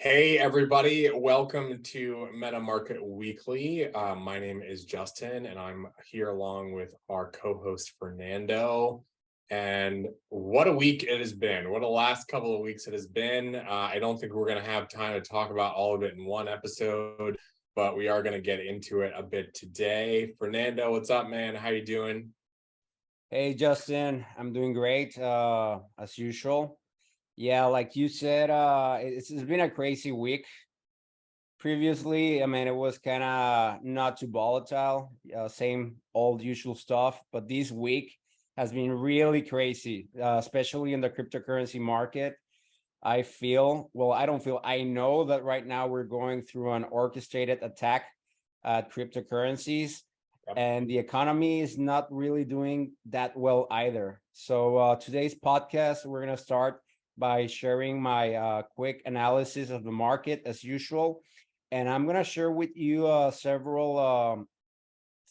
Hey everybody, welcome to Meta Market Weekly. My name is Justin and I'm here along with our co-host Fernando. And what a week it has been. What a last couple of weeks it has been. I don't think we're going to have time to talk about all of it in one episode, but we are going to get into it a bit today. Fernando, what's up, man? How you doing? Hey Justin, I'm doing great as usual. Yeah, like you said, it's been a crazy week. Previously, I mean, it was kind of not too volatile, same old usual stuff. But this week has been really crazy, especially in the cryptocurrency market. I don't feel, I know that right now we're going through an orchestrated attack at cryptocurrencies, Yep. and the economy is not really doing that well either. So today's podcast, we're going to start by sharing my quick analysis of the market as usual. And I'm going to share with you several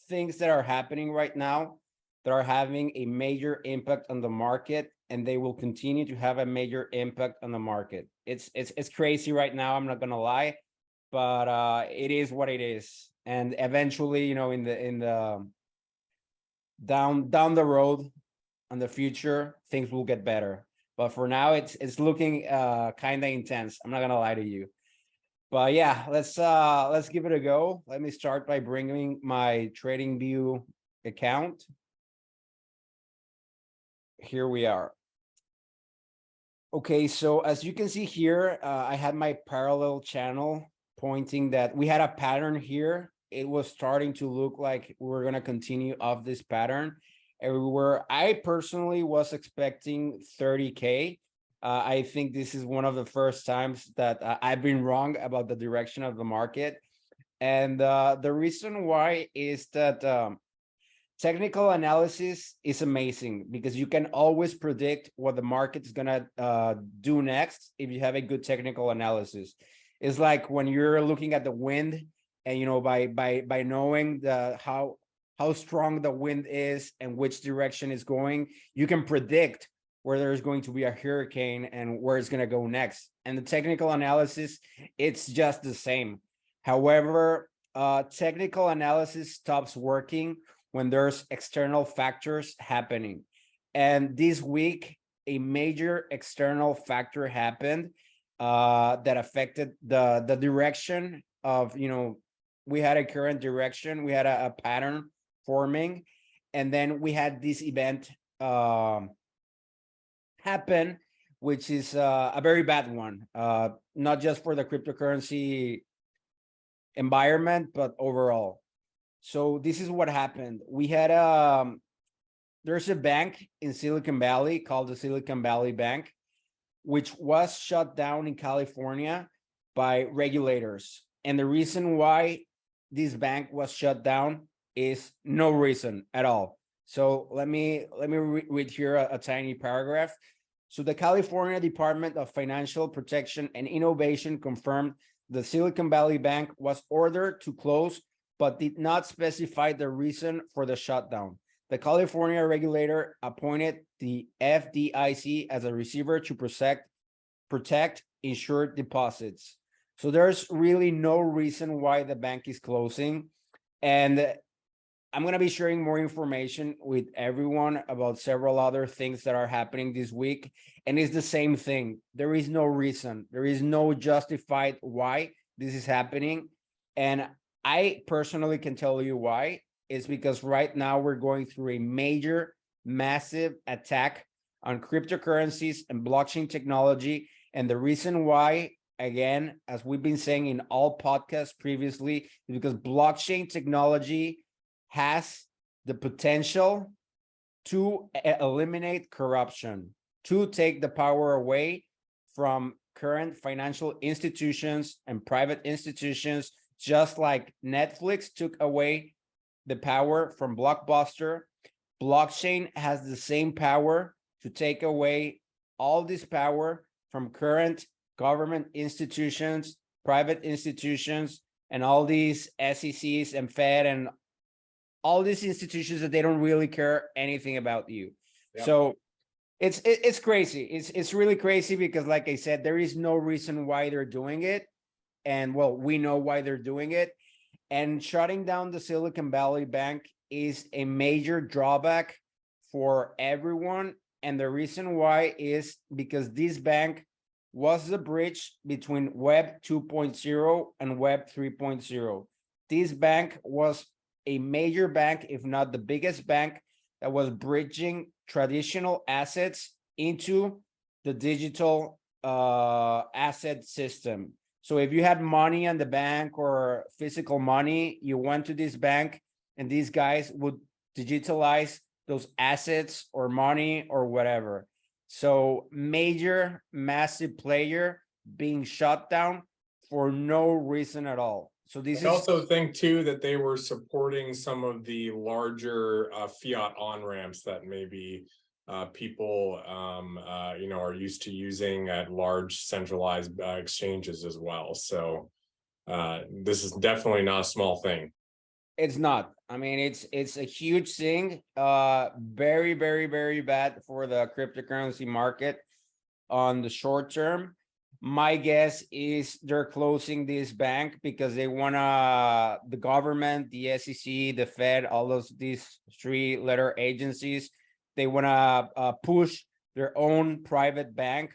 things that are happening right now that are having a major impact on the market, and they will continue to have a major impact on the market. It's crazy right now, I'm not gonna lie, but it is what it is. And eventually, in the down the road, on the future, things will get better. But for now, it's looking kind of intense. I'm not gonna lie to you. But yeah, let's give it a go. Let me start by bringing my TradingView account. Here we are. Okay, so as you can see here, I had my parallel channel pointing that we had a pattern here. It was starting to look like we're going to continue off this pattern. Everywhere, I personally was expecting 30K. I think this is one of the first times that I've been wrong about the direction of the market. And the reason why is that technical analysis is amazing because you can always predict what the market's gonna do next if you have a good technical analysis. It's like when you're looking at the wind, and by knowing the how strong the wind is and which direction it's going, you can predict where there's going to be a hurricane and where it's going to go next. And the technical analysis, it's just the same. However, technical analysis stops working when there's external factors happening. And this week, a major external factor happened that affected the direction of, we had a current direction, we had a pattern forming, and then we had this event happen, which is a very bad one, not just for the cryptocurrency environment, but overall. So this is what happened. We had there's a bank in Silicon Valley called the Silicon Valley Bank, which was shut down in California by regulators. And the reason why this bank was shut down is no reason at all. So let me read here a tiny paragraph. So the California Department of Financial Protection and Innovation confirmed the Silicon Valley Bank was ordered to close, but did not specify the reason for the shutdown. The California regulator appointed the FDIC as a receiver to protect insured deposits. So there's really no reason why the bank is closing. And I'm going to be sharing more information with everyone about several other things that are happening this week. And it's the same thing. There is no reason. There is no justified why this is happening. And I personally can tell you why. It's because right now we're going through a major, massive attack on cryptocurrencies and blockchain technology. And the reason why, again, as we've been saying in all podcasts previously, is because blockchain technology has the potential to eliminate corruption, to take the power away from current financial institutions and private institutions, just like Netflix took away the power from Blockbuster. Blockchain has the same power to take away all this power from current government institutions, private institutions, and all these SECs and Fed and all these institutions that they don't really care anything about you. Yep. So It's crazy. It's really crazy because, like I said, there is no reason why they're doing it, and well, we know why they're doing it. And shutting down the Silicon Valley Bank is a major drawback for everyone. And the reason why is because this bank was the bridge between Web 2.0 and Web 3.0. This bank was a major bank, if not the biggest bank, that was bridging traditional assets into the digital asset system. So if you had money in the bank or physical money, you went to this bank and these guys would digitalize those assets or money or whatever. So major, massive player being shut down for no reason at all. So this I is also think too that they were supporting some of the larger fiat on-ramps that maybe people are used to using at large centralized exchanges as well. So this is definitely not a small thing. it's not. I mean, it's a huge thing. Very, very, very bad for the cryptocurrency market on the short term. My guess is they're closing this bank because they wanna the government, the SEC, the Fed, all these three-letter agencies, they wanna push their own private bank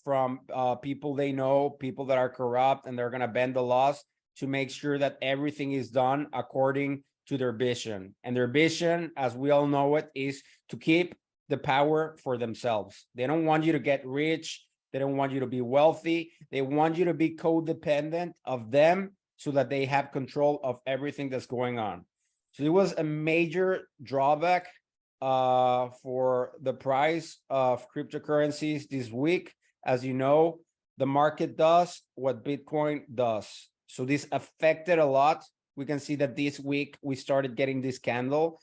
from people they know, people that are corrupt, and they're gonna bend the laws to make sure that everything is done according to their vision. And their vision, as we all know it, is to keep the power for themselves. They don't want you to get rich. They don't want you to be wealthy. They want you to be codependent of them so that they have control of everything that's going on. So it was a major drawback for the price of cryptocurrencies this week. As you know, the market does what Bitcoin does. So this affected a lot. We can see that this week we started getting this candle,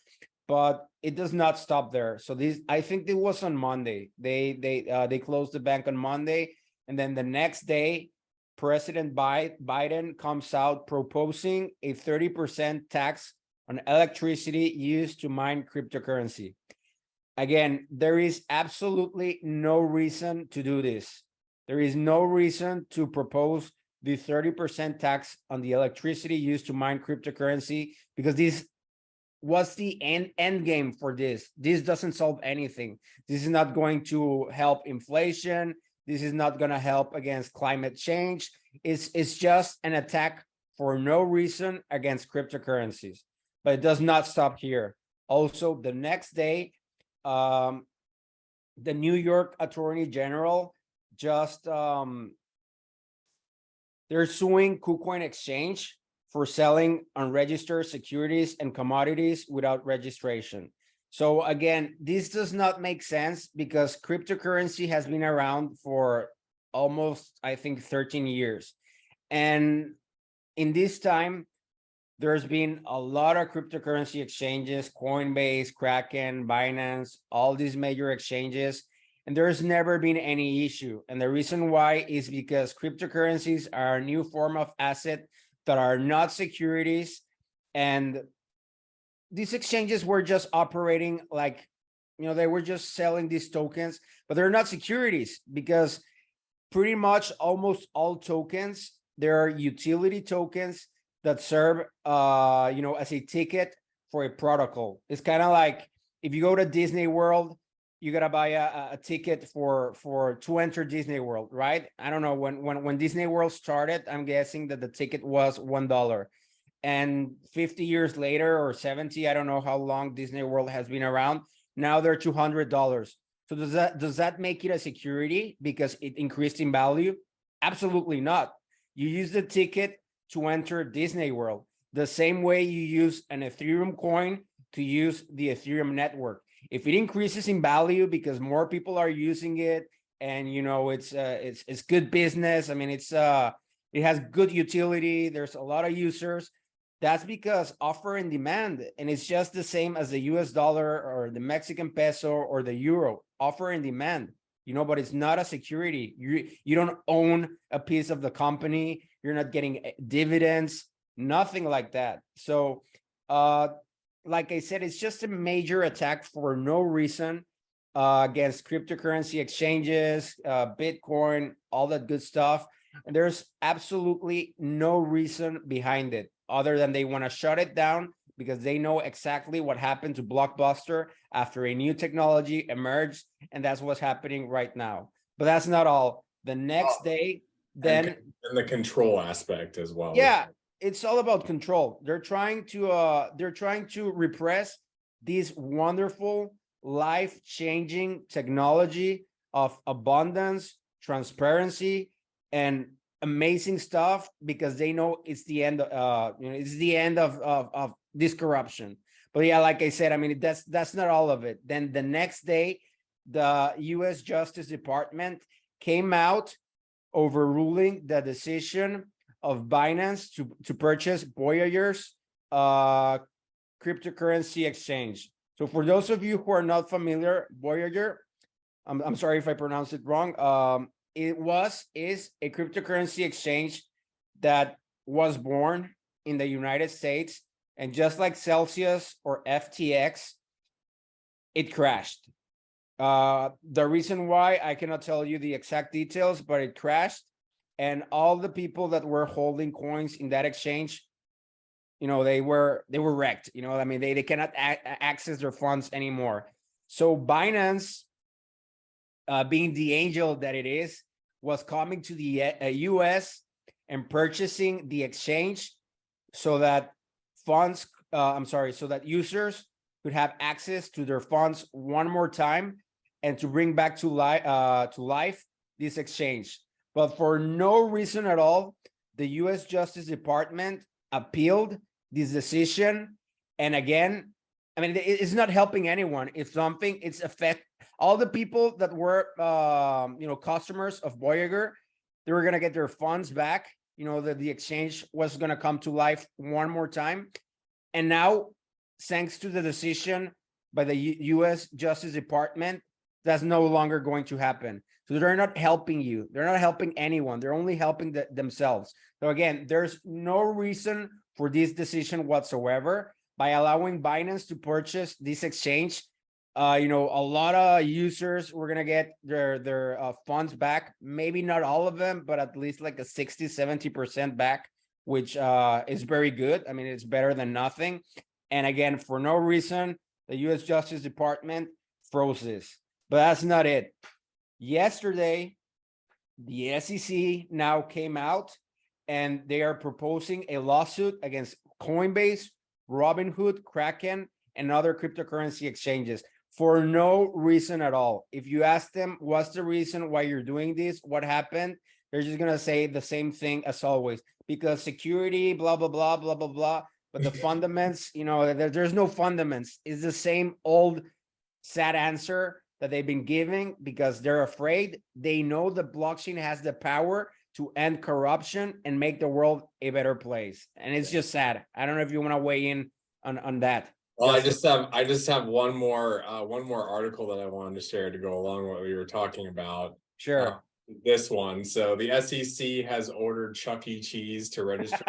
but it does not stop there. So this, I think it was on Monday. They closed the bank on Monday, and then the next day, President Biden comes out proposing a 30% tax on electricity used to mine cryptocurrency. Again, there is absolutely no reason to do this. There is no reason to propose the 30% tax on the electricity used to mine cryptocurrency, because this was the end game for this. This doesn't solve anything. This is not going to help inflation. This is not going to help against climate change. It's just an attack for no reason against cryptocurrencies. But it does not stop here. Also, the next day, the New York Attorney General just they're suing KuCoin Exchange for selling unregistered securities and commodities without registration. So again, this does not make sense because cryptocurrency has been around for almost, I think, 13 years. And in this time, there's been a lot of cryptocurrency exchanges, Coinbase, Kraken, Binance, all these major exchanges. And there's never been any issue. And the reason why is because cryptocurrencies are a new form of asset that are not securities. And these exchanges were just operating like, they were just selling these tokens, but they're not securities because pretty much almost all tokens, there are utility tokens that serve, as a ticket for a protocol. It's kind of like if you go to Disney World, you gotta buy a ticket to enter Disney World, right? I don't know, when Disney World started, I'm guessing that the ticket was $1. And 50 years later, or 70, I don't know how long Disney World has been around, now they're $200. So does that make it a security because it increased in value? Absolutely not. You use the ticket to enter Disney World the same way you use an Ethereum coin to use the Ethereum network. If it increases in value because more people are using it, and it's good business. I mean, it has good utility. There's a lot of users. That's because offer and demand, and it's just the same as the US dollar or the Mexican peso or the euro. Offer and demand, but it's not a security. You don't own a piece of the company. You're not getting dividends, nothing like that. So, like I said, it's just a major attack for no reason. against cryptocurrency exchanges, Bitcoin, all that good stuff. And there's absolutely no reason behind it other than they want to shut it down because they know exactly what happened to Blockbuster after a new technology emerged. And that's what's happening right now. But that's not all. The next day, then and the control aspect as well. yeah, it's all about control. They're trying to repress this wonderful life-changing technology of abundance, transparency, and amazing stuff because they know it's the end it's the end of this corruption. But yeah, like I said, I mean that's not all of it. Then the next day the US Justice Department came out overruling the decision of Binance to purchase Voyager's cryptocurrency exchange. So for those of you who are not familiar, Voyager, I'm sorry if I pronounced it wrong. Is a cryptocurrency exchange that was born in the United States, and just like Celsius or FTX, it crashed. The reason why I cannot tell you the exact details, but it crashed, and all the people that were holding coins in that exchange, they were wrecked. I mean, they cannot access their funds anymore. So Binance, being the angel that it is, was coming to the US and purchasing the exchange so that so that users could have access to their funds one more time and to bring back to life this exchange. But for no reason at all, the US Justice Department appealed this decision. And again, I mean, it's not helping anyone. If something, it's affect all the people that were, customers of Voyager. They were going to get their funds back. The exchange was going to come to life one more time. And now, thanks to the decision by the US Justice Department, that's no longer going to happen. So they're not helping you. They're not helping anyone. They're only helping themselves. So again, there's no reason for this decision whatsoever. By allowing Binance to purchase this exchange, a lot of users were going to get their funds back. Maybe not all of them, but at least like a 60-70% back, which is very good. I mean, it's better than nothing. And again, for no reason, the US Justice Department froze this. But that's not it. Yesterday, the SEC now came out and they are proposing a lawsuit against Coinbase, Robinhood, Kraken, and other cryptocurrency exchanges for no reason at all. If you ask them, what's the reason why you're doing this? What happened? They're just going to say the same thing as always, because security, blah, blah, blah, blah, blah, blah. But the fundamentals, there's no fundamentals. It's the same old sad answer that they've been giving because they're afraid. They know the blockchain has the power to end corruption and make the world a better place. And it's just sad. I don't know if you want to weigh in on that. Well, I just have one more article that I wanted to share to go along with what we were talking about. Sure. This one. So the SEC has ordered Chuck E. Cheese to register.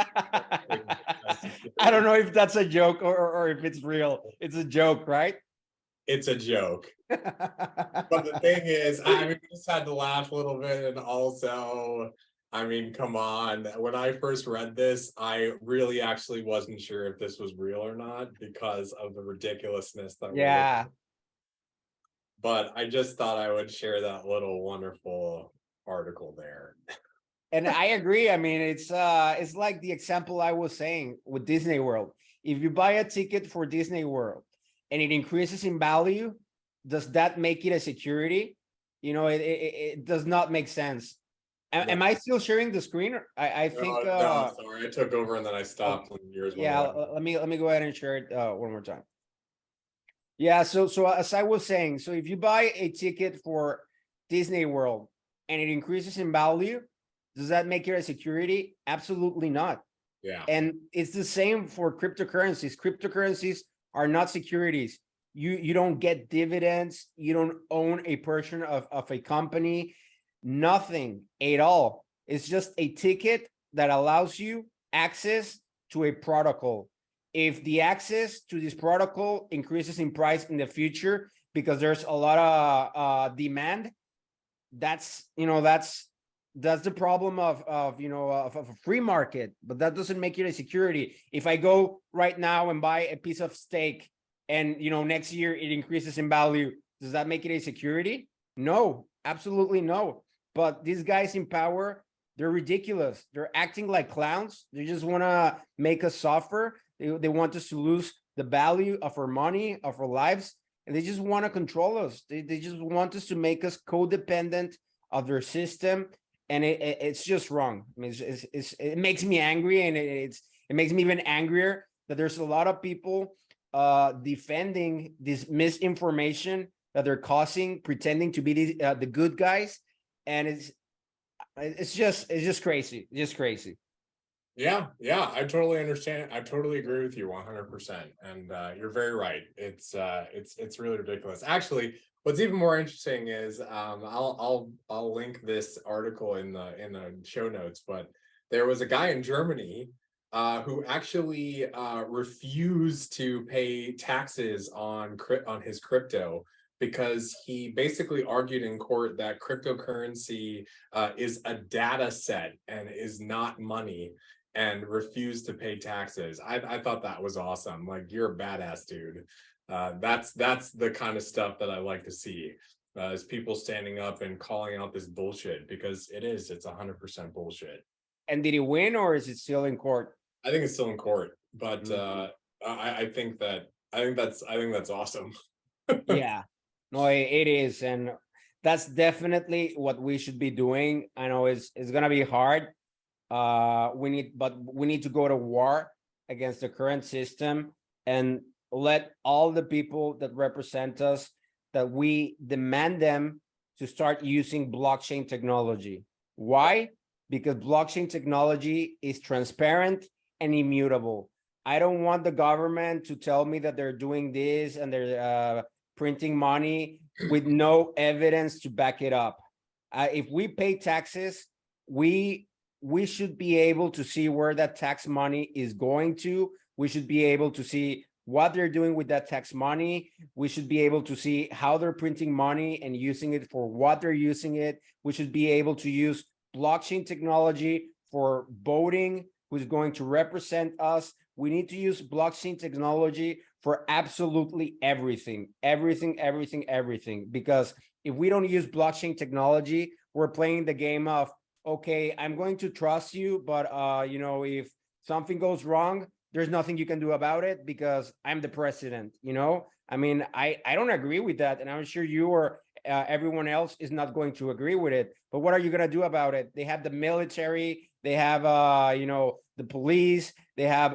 I don't know if that's a joke or if it's real. It's a joke, right? It's a joke. But the thing is, I just had to laugh a little bit, and also, I mean, come on. When I first read this, I really actually wasn't sure if this was real or not because of the ridiculousness that. Yeah. But I just thought I would share that little wonderful article there. And I agree. I mean, it's like the example I was saying with Disney World. If you buy a ticket for Disney World and it increases in value, does that make it a security? It does not make sense. Am I still sharing the screen? I think. No, sorry, I took over and then I stopped when yours. Yeah, let me go ahead and share it one more time. Yeah, so as I was saying, so if you buy a ticket for Disney World and it increases in value, does that make it a security? Absolutely not. Yeah. And it's the same for cryptocurrencies. Cryptocurrencies are not securities. You don't get dividends. You don't own a portion of a company. Nothing at all. It's just a ticket that allows you access to a protocol. If the access to this protocol increases in price in the future because there's a lot of demand. That's that's the problem of of a free market, but that doesn't make it a security. If I go right now and buy a piece of steak and next year it increases in value, does that make it a security? No, absolutely no. But these guys in power, they're ridiculous. They're acting like clowns. They just want to make us suffer. They want us to lose the value of our money, of our lives, and they just want to control us. They just want us to make us codependent of their system, and it's just wrong. I mean, it makes me angry, and it makes me even angrier that there's a lot of people defending this misinformation that they're causing, pretending to be the good guys, and it's just crazy, just crazy. Yeah, I totally understand. I totally agree with you 100%. And you're very right. It's really ridiculous. Actually, what's even more interesting is I'll link this article in the show notes, but there was a guy in Germany who actually refused to pay taxes on his crypto because he basically argued in court that cryptocurrency is a data set and is not money, and refused to pay taxes. I thought that was awesome. Like, you're a badass, dude. That's the kind of stuff that I like to see, is people standing up and calling out this bullshit, because it's 100% bullshit. And did he win, or is it still in court? I think it's still in court, but I think that's awesome. Yeah, no, it is, and that's definitely what we should be doing. I know it's gonna be hard. We need to go to war against the current system and let all the people that represent us, that we demand them to start using blockchain technology. Why? Because blockchain technology is transparent and immutable. I don't want the government to tell me that they're doing this and they're printing money with no evidence to back it up. If we pay taxes, we should be able to see where that tax money is going to. We should be able to see what they're doing with that tax money. We should be able to see how they're printing money and using it for what they're using it. We should be able to use blockchain technology for voting, who's going to represent us. We need to use blockchain technology for absolutely everything, because if we don't use blockchain technology, we're playing the game of, okay, I'm going to trust you, but if something goes wrong, there's nothing you can do about it because I'm the president. I mean, I don't agree with that, and I'm sure you or everyone else is not going to agree with it. But what are you going to do about it? They have the military, they have the police, they have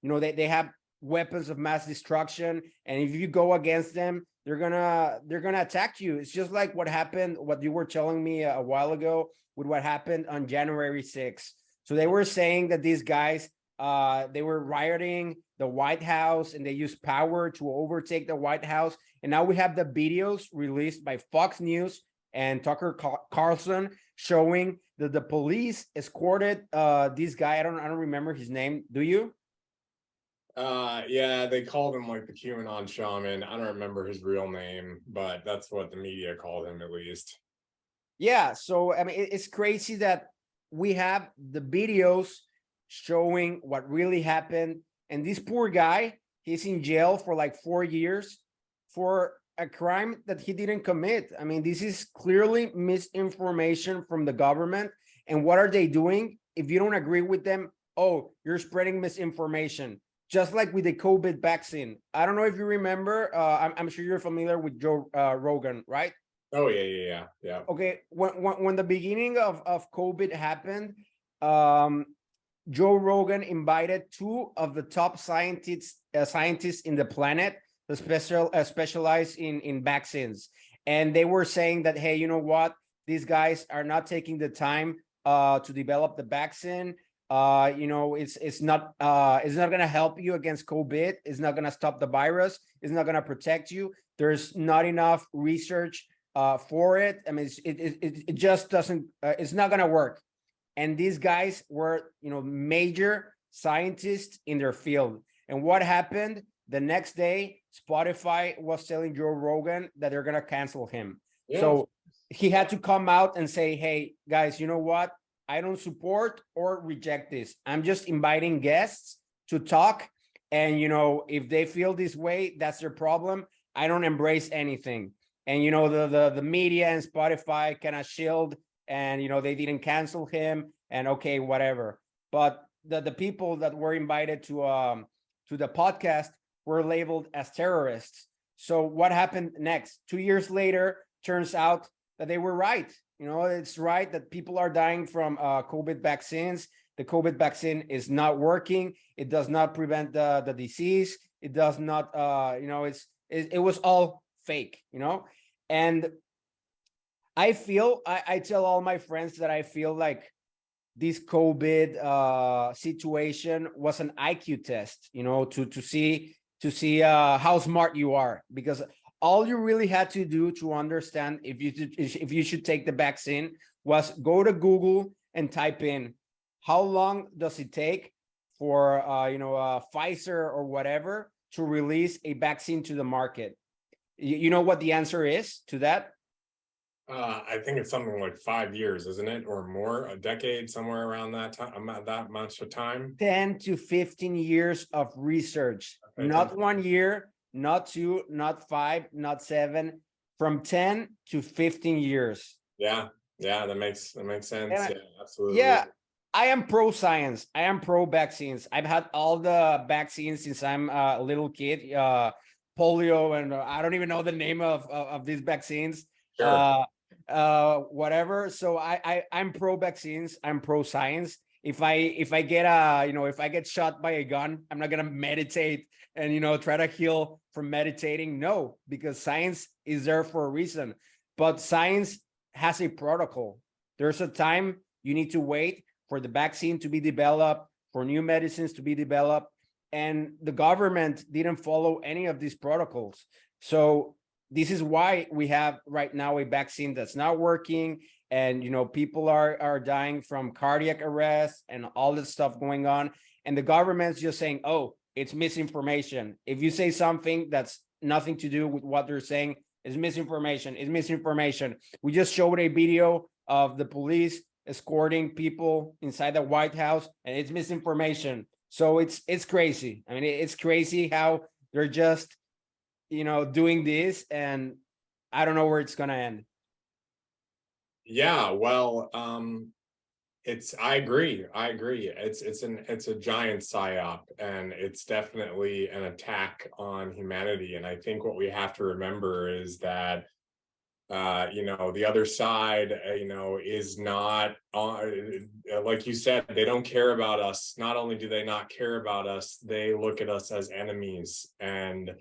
they have weapons of mass destruction, and if you go against them, they're gonna attack you. It's just like what you were telling me a while ago with what happened on January 6th. So they were saying that these guys, they were rioting the White House and they used power to overtake the White House. And now we have the videos released by Fox News and Tucker Carlson showing that the police escorted this guy. I don't remember his name. Do you? Yeah, they called him like the QAnon shaman. I don't remember his real name, but that's what the media called him, at least. Yeah, so I mean, it's crazy that we have the videos showing what really happened, and this poor guy, he's in jail for like 4 years for a crime that he didn't commit. I mean, this is clearly misinformation from the government. And what are they doing? If you don't agree with them, oh, you're spreading misinformation. Just like with the COVID vaccine. I don't know if you remember, I'm sure you're familiar with Joe Rogan, right? Oh, yeah. Okay, when the beginning of COVID happened, Joe Rogan invited 2 of the top scientists in the planet that specialize in vaccines, and they were saying that, hey, you know what? These guys are not taking the time to develop the vaccine. It's not going to help you against COVID. It's not going to stop the virus. It's not going to protect you. There's not enough research for it. I mean, it just doesn't. It's not going to work. And these guys were, major scientists in their field. And what happened? The next day, Spotify was telling Joe Rogan that they're gonna cancel him. Yeah. So he had to come out and say, "Hey guys, you know what? I don't support or reject this. I'm just inviting guests to talk, and if they feel this way, that's their problem. I don't embrace anything." And the media and Spotify kind of shield, and they didn't cancel him, and okay, whatever. But the people that were invited to the podcast were labeled as terrorists. So what happened next? 2 years later, turns out that they were right. It's right that people are dying from COVID vaccines. The COVID vaccine is not working. It does not prevent the disease. It does not, it was all fake, And I tell all my friends that I feel like this COVID situation was an IQ test, to see how smart you are, because all you really had to do to understand if you should take the vaccine was go to Google and type in how long does it take for Pfizer or whatever to release a vaccine to the market. You know what the answer is to that? I think it's something like 5 years, isn't it, or more, a decade, somewhere around that time, that much of time. 10 to 15 years of research, Okay, not 1 year, not 2, not 5, not 7, from 10 to 15 years. Yeah, that makes sense. Yeah, absolutely. Yeah, I am pro science. I am pro vaccines. I've had all the vaccines since I'm a little kid. Polio, and I don't even know the name of these vaccines. Sure. Whatever. So I'm pro vaccines. I'm pro science. If I get if I get shot by a gun, I'm not gonna meditate and try to heal from meditating. No, because science is there for a reason. But science has a protocol. There's a time you need to wait for the vaccine to be developed, for new medicines to be developed, and the government didn't follow any of these protocols. So this is why we have right now a vaccine that's not working, and people are dying from cardiac arrest and all this stuff going on, and the government's just saying, oh, it's misinformation. If you say something that's nothing to do with what they're saying, it's misinformation. It's misinformation. We just showed a video of the police escorting people inside the White House, and it's misinformation. So it's crazy. I mean, it's crazy how they're just doing this, and I don't know where it's gonna end. Yeah, well, I agree. It's a giant psyop, and it's definitely an attack on humanity. And I think what we have to remember is that the other side, is not like you said, they don't care about us. Not only do they not care about us, they look at us as enemies. And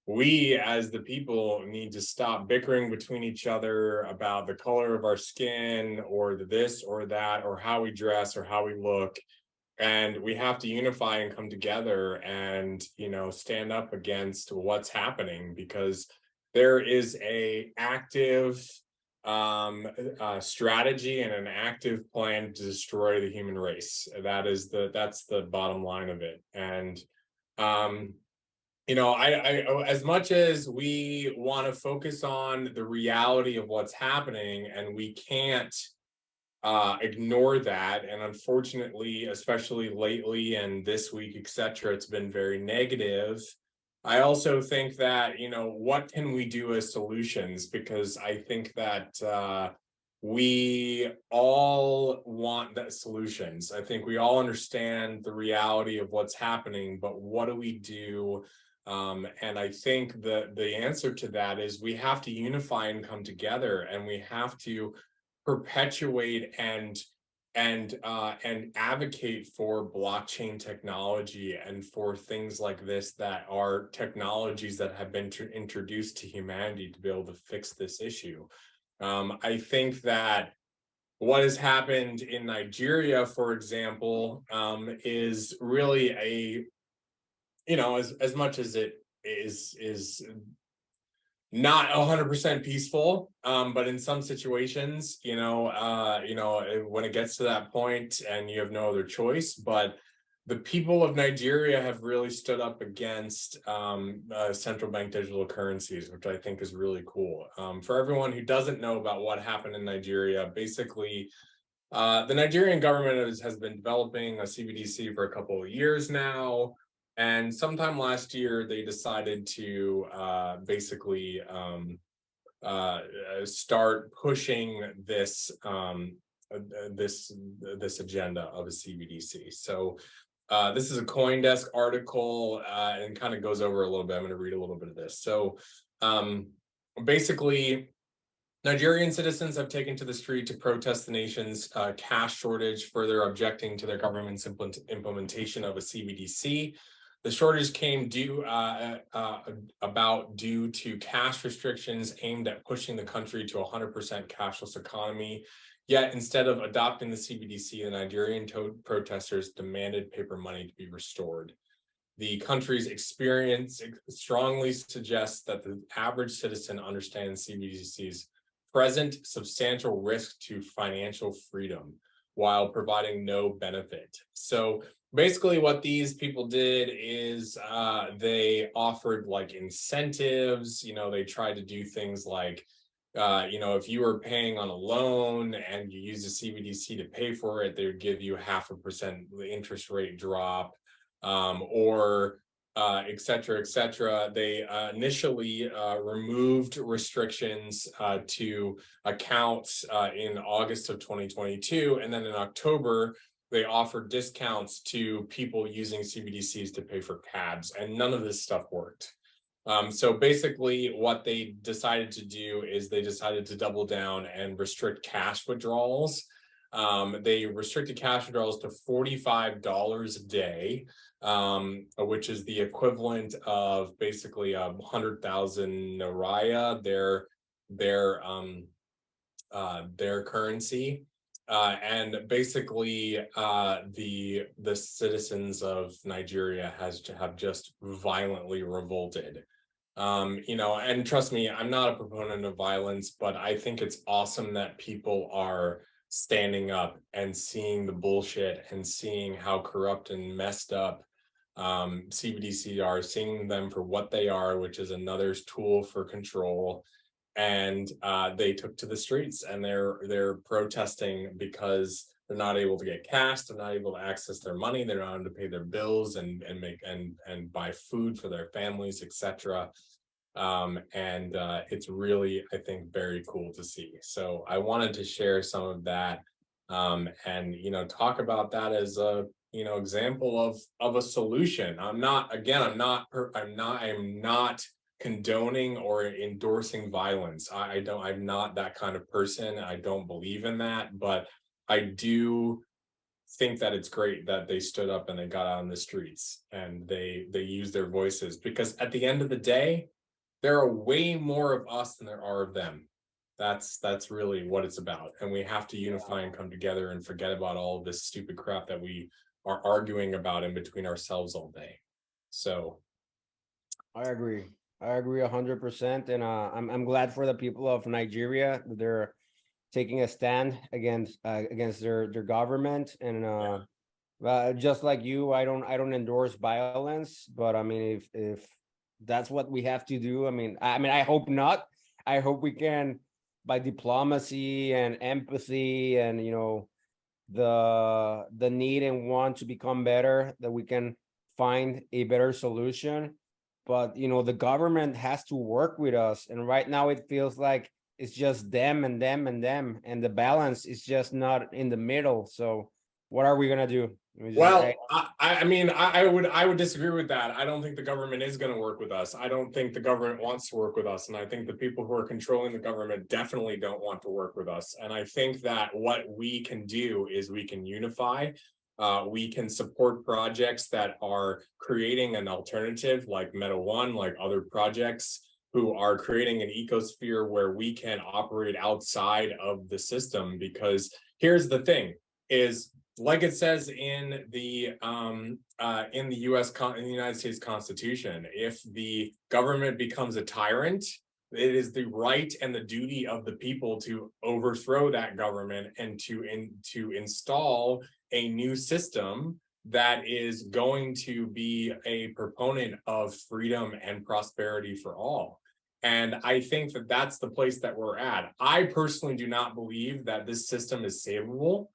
we as the people need to stop bickering between each other about the color of our skin, or this or that, or how we dress or how we look. And we have to unify and come together and stand up against what's happening, because there is a active strategy and an active plan to destroy the human race. That's the bottom line of it. And I as much as we want to focus on the reality of what's happening, and we can't ignore that, and unfortunately, especially lately and this week, etc., it's been very negative. I also think that, what can we do as solutions? Because I think that we all want that solutions. I think we all understand the reality of what's happening, but what do we do? And I think the answer to that is we have to unify and come together, and we have to perpetuate and advocate for blockchain technology and for things like this, that are technologies that have been introduced to humanity to be able to fix this issue. I think that what has happened in Nigeria, for example, is really as much as it is not 100% peaceful, but in some situations, when it gets to that point and you have no other choice. But the people of Nigeria have really stood up against central bank digital currencies, which I think is really cool. For everyone who doesn't know about what happened in Nigeria, basically, the Nigerian government has been developing a CBDC for a couple of years now. And sometime last year, they decided to basically start pushing this this agenda of a CBDC. So this is a CoinDesk article and kind of goes over a little bit. I'm going to read a little bit of this. So basically, Nigerian citizens have taken to the street to protest the nation's cash shortage, further objecting to their government's implementation of a CBDC. The shortage came due to cash restrictions aimed at pushing the country to a 100% cashless economy. Yet, instead of adopting the CBDC, the Nigerian protesters demanded paper money to be restored. The country's experience strongly suggests that the average citizen understands CBDC's present substantial risk to financial freedom while providing no benefit. So basically what these people did is they offered like incentives. They tried to do things like if you were paying on a loan and you use a CBDC to pay for it, they would give you 0.5% interest rate drop, or et cetera, et cetera. They initially removed restrictions to accounts in August of 2022. And then in October, they offered discounts to people using CBDCs to pay for cabs, and none of this stuff worked. So basically what they decided to do is they decided to double down and restrict cash withdrawals. They restricted cash withdrawals to $45 a day, which is the equivalent of basically 100,000 Naira, their currency. And basically, the citizens of Nigeria have just violently revolted. And trust me, I'm not a proponent of violence, but I think it's awesome that people are standing up and seeing the bullshit and seeing how corrupt and messed up CBDC are, seeing them for what they are, which is another tool for control. And they took to the streets, and they're protesting because they're not able to get cash, they're not able to access their money, they're not able to pay their bills and buy food for their families, etc. And it's really, I think, very cool to see. So I wanted to share some of that, and talk about that as a example of a solution. I'm not condoning or endorsing violence. I'm not that kind of person. I don't believe in that, but I do think that it's great that they stood up and they got out on the streets and they used their voices, because at the end of the day, there are way more of us than there are of them. That's really what it's about. And we have to unify and come together and forget about all of this stupid crap that we are arguing about in between ourselves all day. So I agree 100%. And I'm glad for the people of Nigeria that they're taking a stand against their government. And just like you, I don't endorse violence, but I mean, if that's what we have to do, I hope not. I hope we can, by diplomacy and empathy and the need and want to become better, that we can find a better solution. But the government has to work with us, and right now it feels like it's just them and them and them, and the balance is just not in the middle. So what are we gonna do? Well, I would disagree with that. I don't think the government is going to work with us. I don't think the government wants to work with us. And I think the people who are controlling the government definitely don't want to work with us. And I think that what we can do is we can unify. We can support projects that are creating an alternative, like Meta One, like other projects who are creating an ecosphere where we can operate outside of the system. Because here's the thing is, like it says in the United States Constitution, if the government becomes a tyrant, it is the right and the duty of the people to overthrow that government and to install a new system that is going to be a proponent of freedom and prosperity for all. And I think that that's the place that we're at. I personally do not believe that this system is savable.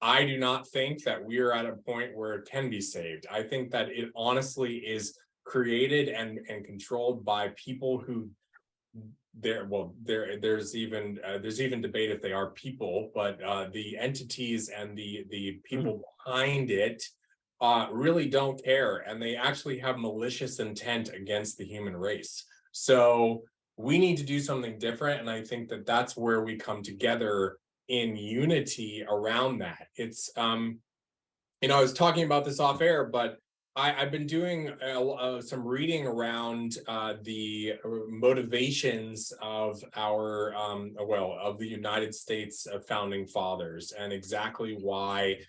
I do not think that we are at a point where it can be saved. I think that it honestly is created and controlled by people who there's even debate if they are people, but the entities and the people behind it really don't care, and they actually have malicious intent against the human race. So we need to do something different, and I think that that's where we come together in unity around that. It's I was talking about this off air, but I've been doing some reading around the motivations of our of the United States founding fathers, and exactly why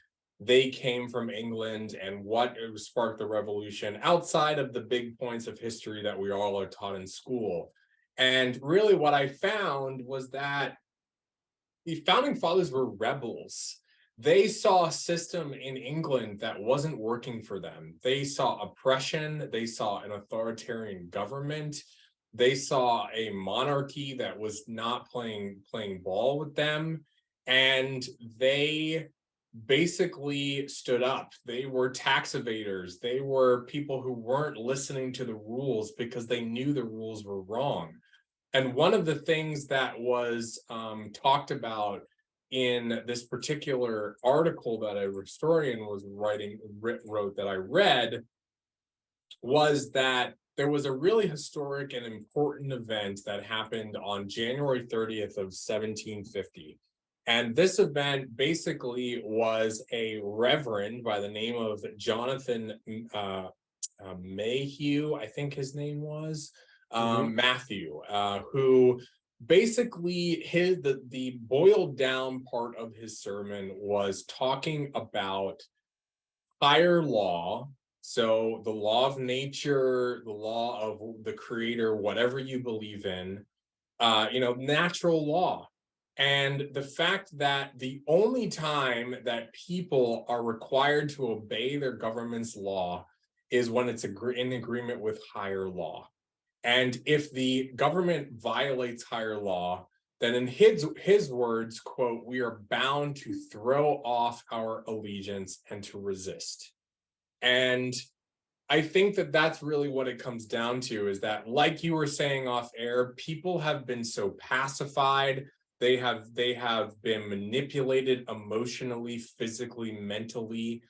they came from England and what sparked the revolution outside of the big points of history that we all are taught in school. And really what I found was that the founding fathers were rebels. They saw a system in England that wasn't working for them. They saw oppression. They saw an authoritarian government. They saw a monarchy that was not playing ball with them. And they basically stood up. They were tax evaders. They were people who weren't listening to the rules because they knew the rules were wrong. And one of the things that was talked about in this particular article that a historian was wrote that I read was that there was a really historic and important event that happened on January 30th of 1750. And this event basically was a reverend by the name of Jonathan Mayhew, I think his name was, Matthew, who basically the boiled down part of his sermon was talking about higher law. So the law of nature, the law of the creator, whatever you believe in, natural law. And the fact that the only time that people are required to obey their government's law is when it's in agreement with higher law. And if the government violates higher law, then in his words, quote, "we are bound to throw off our allegiance and to resist." And I think that that's really what it comes down to, is that, like you were saying off air, people have been so pacified. They have been manipulated emotionally, physically, mentally,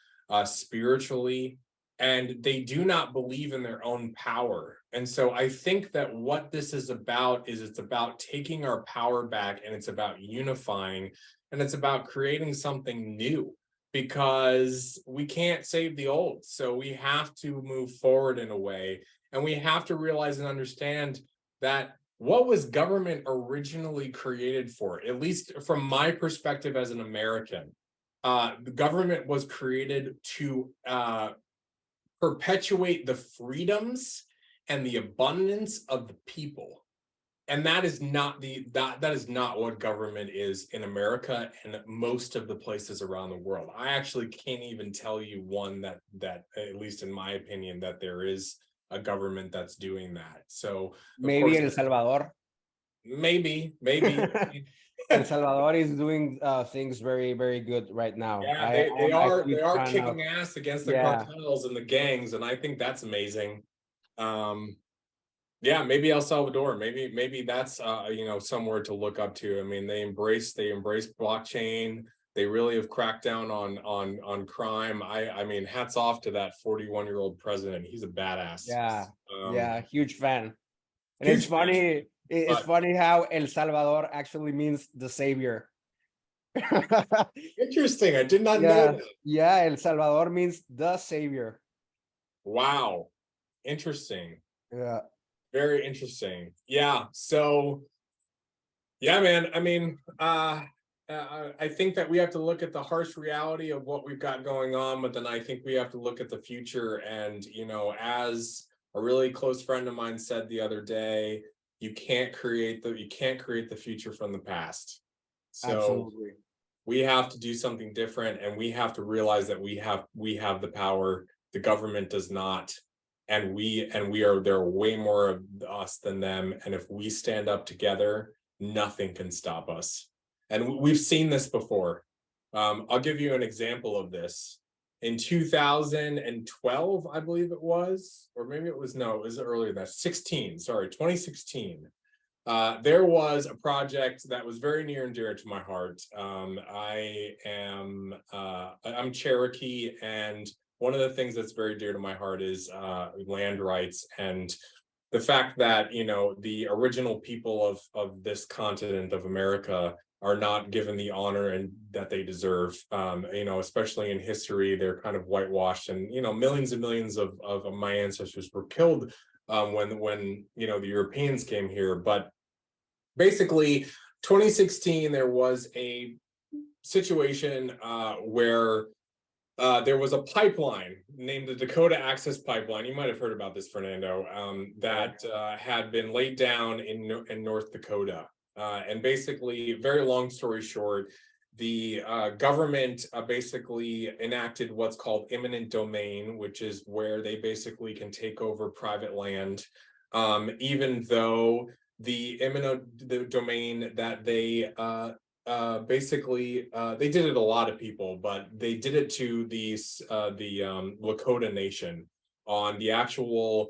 spiritually, and they do not believe in their own power. And so I think that what this is about is it's about taking our power back, and it's about unifying, and it's about creating something new, because we can't save the old. So we have to move forward in a way, and we have to realize and understand that what was government originally created for, at least from my perspective as an American, the government was created to perpetuate the freedoms and the abundance of the people. And that is not that is not what government is in America and most of the places around the world. I actually can't even tell you one that at least in my opinion, that there is a government that's doing that. So maybe El Salvador. Maybe. El Salvador is doing things very, very good right now. Yeah, they are kicking ass against the cartels and the gangs, and I think that's amazing. Yeah, maybe El Salvador, maybe that's somewhere to look up to. I mean, they embrace blockchain. They really have cracked down on crime. I mean, hats off to that 41-year-old president. He's a badass. Yeah, huge fan. And huge fan. It's funny how El Salvador actually means the savior. Interesting. I did not know that. Yeah, El Salvador means the savior. Wow. Interesting. Yeah. Very interesting. Yeah. So, yeah, man. I mean, I think that we have to look at the harsh reality of what we've got going on, but then I think we have to look at the future. And, as a really close friend of mine said the other day, you can't create the future from the past. So absolutely. We have to do something different, and we have to realize that we have the power. The government does not, and we are there are way more of us than them. And if we stand up together, nothing can stop us. And we've seen this before. I'll give you an example of this. In 2012, I believe it was, or maybe it was, no, it was earlier than that, 2016. There was a project that was very near and dear to my heart. I'm Cherokee, and one of the things that's very dear to my heart is land rights, and the fact that, you know, the original people of this continent of America are not given the honor and that they deserve. You know, especially in history, they're kind of whitewashed, and, you know, millions and millions of my ancestors were killed when you know, the Europeans came here. But basically, 2016, there was a situation where there was a pipeline named the Dakota Access Pipeline. You might have heard about this, Fernando, that had been laid down in North Dakota. And basically, very long story short, the government basically enacted what's called eminent domain, which is where they basically can take over private land, even though the eminent domain that they basically they did it a lot of people, but they did it to the Lakota Nation on the actual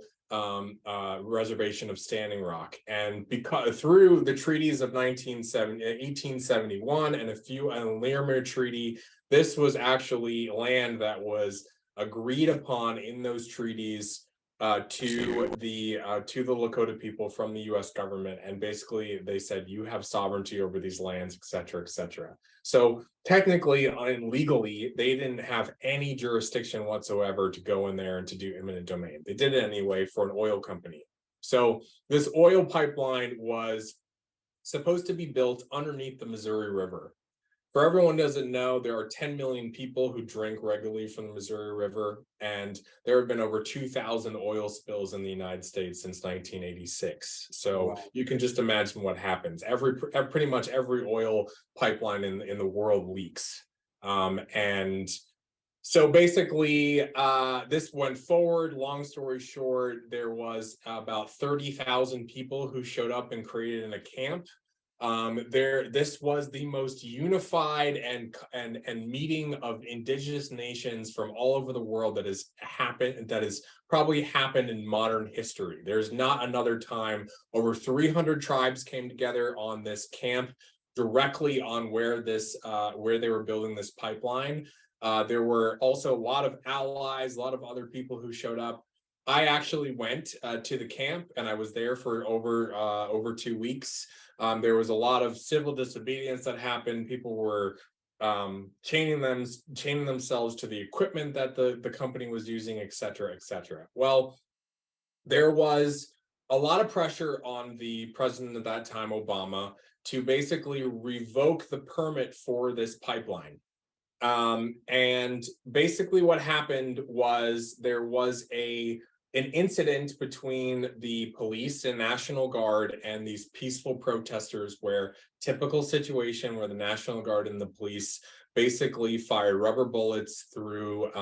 reservation of Standing Rock. And because through the treaties of 1871 and a few and Larimer Treaty, this was actually land that was agreed upon in those treaties to the Lakota people from the U.S. government, and basically they said, you have sovereignty over these lands, et cetera, et cetera. So technically and legally, they didn't have any jurisdiction whatsoever to go in there and to do eminent domain. They did it anyway for an oil company. So this oil pipeline was supposed to be built underneath the Missouri River. For everyone who doesn't know, there are 10 million people who drink regularly from the Missouri River, and there have been over 2,000 oil spills in the United States since 1986. So wow, you can just imagine what happens. Pretty much every oil pipeline in the world leaks. And so basically, this went forward. Long story short, there was about 30,000 people who showed up and created in a camp. This was the most unified and meeting of indigenous nations from all over the world that has probably happened in modern history. There's not another time. Over 300 tribes came together on this camp directly on where they were building this pipeline. There were also a lot of allies, a lot of other people who showed up. I actually went to the camp, and I was there for over 2 weeks. There was a lot of civil disobedience that happened. People were chaining themselves to the equipment that the company was using, et cetera, et cetera. Well, there was a lot of pressure on the president at that time, Obama, to basically revoke the permit for this pipeline. And basically what happened was there was an incident between the police and National Guard and these peaceful protesters, where typical situation where the National Guard and the police basically fired rubber bullets through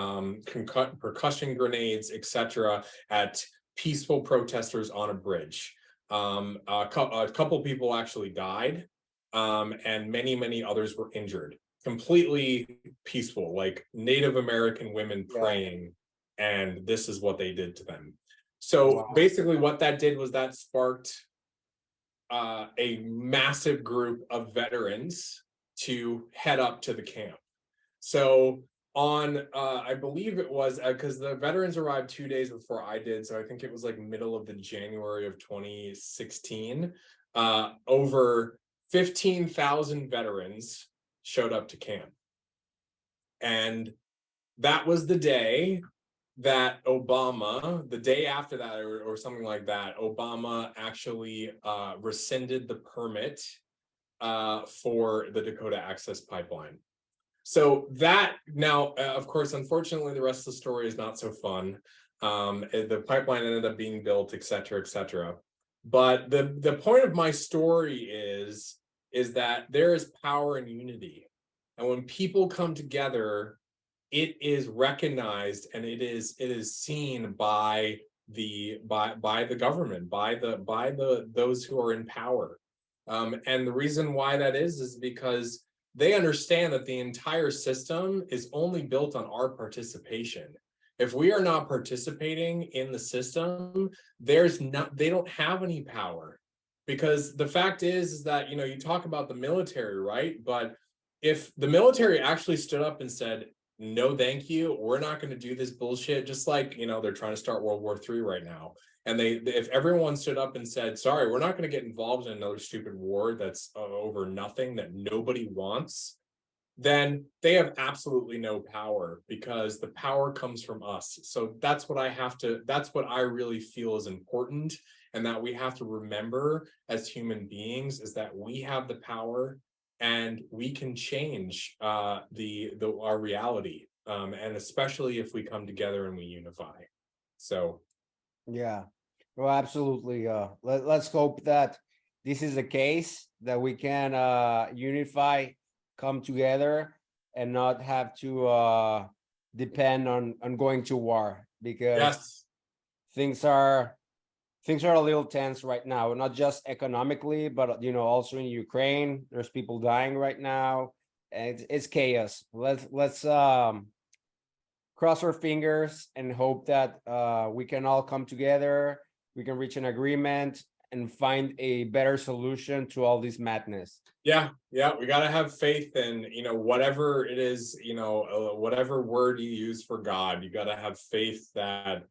percussion grenades, etc., at peaceful protesters on a bridge. A couple people actually died, and many others were injured. Completely peaceful, like Native American women praying. And this is what they did to them. So basically what that did was that sparked a massive group of veterans to head up to the camp. So on, I believe it was, because the veterans arrived 2 days before I did, so I think it was like middle of the January of 2016, over 15,000 veterans showed up to camp. And that was the day that Obama, the day after that or something like that, Obama actually rescinded the permit for the Dakota Access Pipeline. So that now, of course, unfortunately, the rest of the story is not so fun. The pipeline ended up being built, et cetera, et cetera. But the point of my story is that there is power in unity. And when people come together, it is recognized and it is seen by the government, by the those who are in power. And the reason why that is because they understand that the entire system is only built on our participation. If we are not participating in the system, they don't have any power. Because the fact is that, you talk about the military, right? But if the military actually stood up and said, no, thank you, we're not going to do this bullshit, just like, they're trying to start World War III right now. And if everyone stood up and said, sorry, we're not going to get involved in another stupid war that's over nothing that nobody wants, then they have absolutely no power, because the power comes from us. So that's what I really feel is important, and that we have to remember as human beings, is that we have the power and we can change our reality, and especially if we come together and we unify. So Yeah, well, absolutely. Let's hope that this is the case, that we can unify, come together, and not have to depend on going to war, because yes, things are a little tense right now, not just economically, but also in Ukraine. There's people dying right now, and it's chaos. Let's cross our fingers and hope that we can all come together, we can reach an agreement and find a better solution to all this madness. yeah, we got to have faith in, whatever it is, whatever word you use for God. You got to have faith that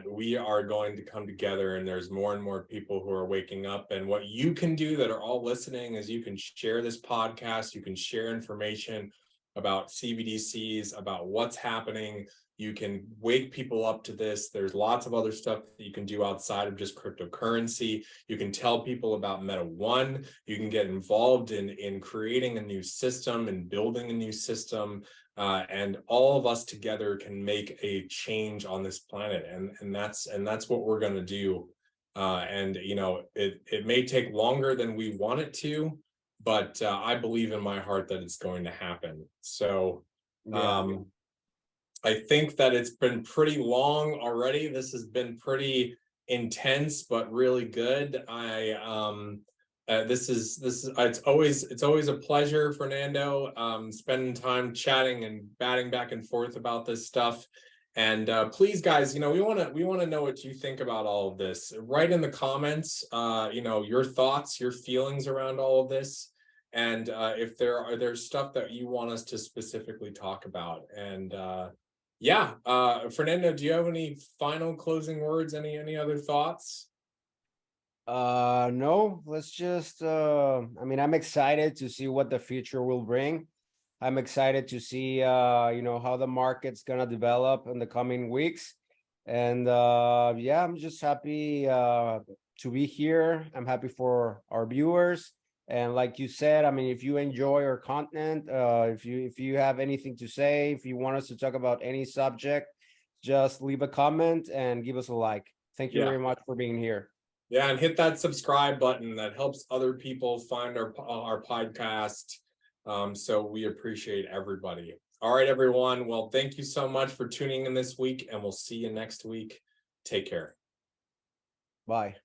we are going to come together, and there's more and more people who are waking up. And what you can do, that are all listening, is you can share this podcast, you can share information about CBDCs, about what's happening. You can wake people up to this. There's lots of other stuff that you can do outside of just cryptocurrency. You can tell people about Meta One. You can get involved in creating a new system and building a new system. And all of us together can make a change on this planet. And that's what we're going to do. And it may take longer than we want it to, but I believe in my heart that it's going to happen. So I think that it's been pretty long already. This has been pretty intense, but really good. This is it's always a pleasure, Fernando, spending time chatting and batting back and forth about this stuff. And please, guys, we want to know what you think about all of this. Write in the comments, your thoughts, your feelings around all of this, and if there's stuff that you want us to specifically talk about. And Fernando, do you have any final closing words? Any other thoughts? No, let's just I'm excited to see what the future will bring. I'm excited to see how the market's gonna develop in the coming weeks. And I'm just happy to be here. I'm happy for our viewers. And like you said, if you enjoy our content, if you have anything to say, if you want us to talk about any subject, just leave a comment and give us a like. Thank you very much for being here. Yeah, and hit that subscribe button. That helps other people find our podcast. So we appreciate everybody. All right, everyone. Well, thank you so much for tuning in this week, and we'll see you next week. Take care. Bye.